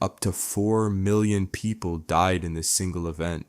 Up to 4 million people died in this single event.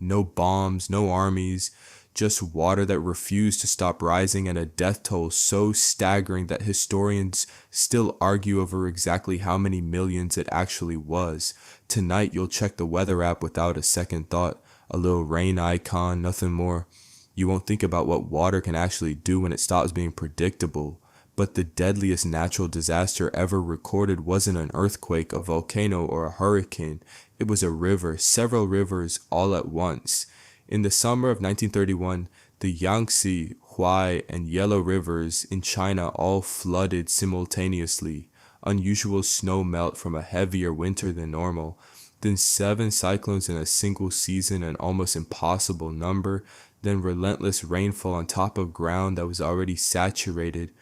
No bombs, no armies, just water that refused to stop rising, and a death toll so staggering that historians still argue over exactly how many millions it actually was. Tonight you'll check the weather app without a second thought. A little rain icon, nothing more. You won't think about what water can actually do when it stops being predictable. But the deadliest natural disaster ever recorded wasn't an earthquake, a volcano, or a hurricane. It was a river, several rivers all at once. In the summer of 1931, the Yangtze, Huai, and Yellow rivers in China all flooded simultaneously. Unusual snow melt from a heavier winter than normal. Then 7 cyclones in a single season, an almost impossible number. Then relentless rainfall on top of ground that was already saturated.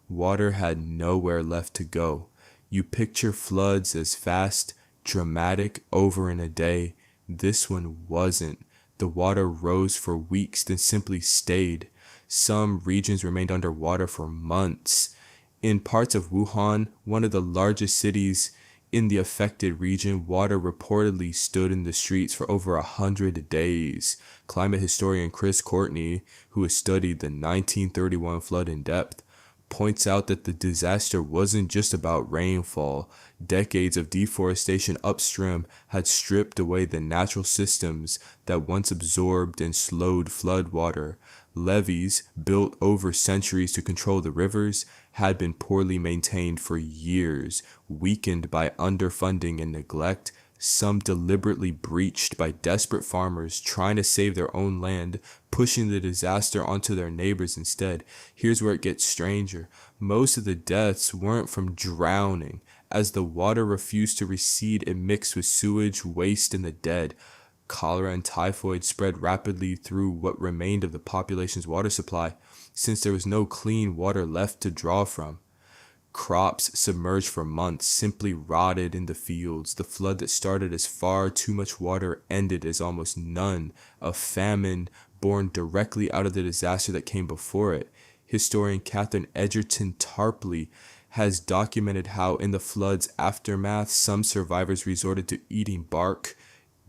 Water had nowhere left to go. You picture floods as fast, dramatic, over in a day. This one wasn't. The water rose for weeks, then simply stayed. Some regions remained underwater for months. In parts of Wuhan, one of the largest cities in the affected region, water reportedly stood in the streets for over 100 days. Climate historian Chris Courtney, who has studied the 1931 flood in depth, points out that the disaster wasn't just about rainfall. Decades of deforestation upstream had stripped away the natural systems that once absorbed and slowed floodwater. Levees, built over centuries to control the rivers, had been poorly maintained for years, weakened by underfunding and neglect, some deliberately breached by desperate farmers trying to save their own land, pushing the disaster onto their neighbors instead. Here's where it gets stranger. Most of the deaths weren't from drowning. As the water refused to recede, it mixed with sewage, waste, and the dead. Cholera and typhoid spread rapidly through what remained of the population's water supply, since there was no clean water left to draw from. Crops submerged for months, simply rotted in the fields. The flood that started as far too much water ended as almost none. A famine born directly out of the disaster that came before it. Historian Catherine Edgerton-Tarpley has documented how in the flood's aftermath, some survivors resorted to eating bark,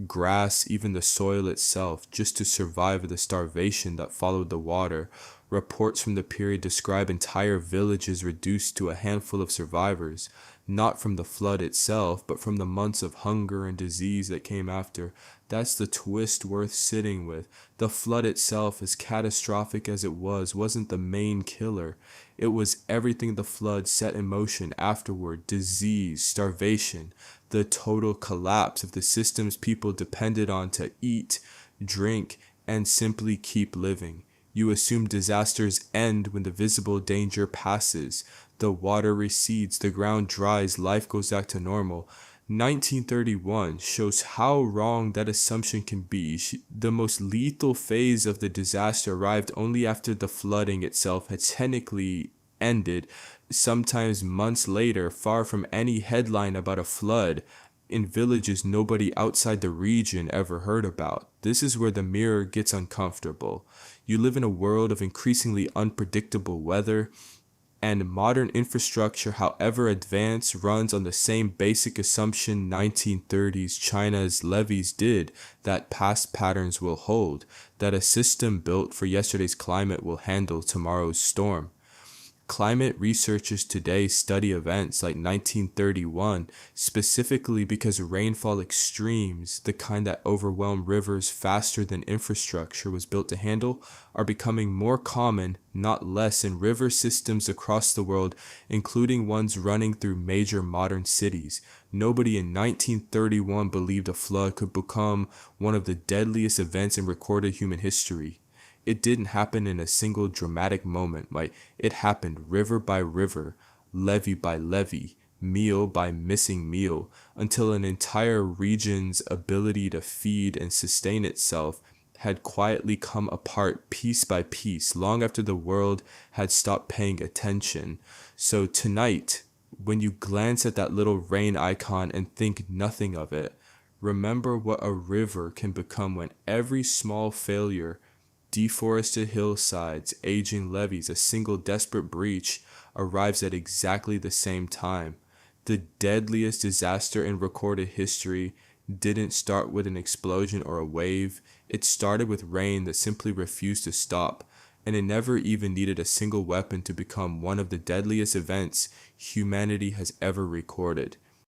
grass, even the soil itself, just to survive the starvation that followed the water. Reports from the period describe entire villages reduced to a handful of survivors, not from the flood itself, but from the months of hunger and disease that came after. That's the twist worth sitting with. The flood itself, as catastrophic as it wasn't the main killer. It was everything the flood set in motion afterward: disease, starvation, the total collapse of the systems people depended on to eat, drink, and simply keep living. You assume disasters end when the visible danger passes. The water recedes, the ground dries, life goes back to normal. 1931 shows how wrong that assumption can be. The most lethal phase of the disaster arrived only after the flooding itself had technically ended, sometimes months later, far from any headline about a flood, in villages nobody outside the region ever heard about. This is where the mirror gets uncomfortable. You live in a world of increasingly unpredictable weather, and modern infrastructure, however advanced, runs on the same basic assumption 1930s China's levees did, that past patterns will hold, that a system built for yesterday's climate will handle tomorrow's storm. Climate researchers today study events like 1931 specifically because rainfall extremes, the kind that overwhelm rivers faster than infrastructure was built to handle, are becoming more common, not less, in river systems across the world, including ones running through major modern cities. Nobody in 1931 believed a flood could become one of the deadliest events in recorded human history. It didn't happen in a single dramatic moment, right? It happened river by river, levee by levee, meal by missing meal, until an entire region's ability to feed and sustain itself had quietly come apart piece by piece, long after the world had stopped paying attention. So tonight, when you glance at that little rain icon and think nothing of it, remember what a river can become when every small failure, deforested hillsides, aging levees, a single desperate breach arrives at exactly the same time. The deadliest disaster in recorded history didn't start with an explosion or a wave. It started with rain that simply refused to stop, and it never even needed a single weapon to become one of the deadliest events humanity has ever recorded.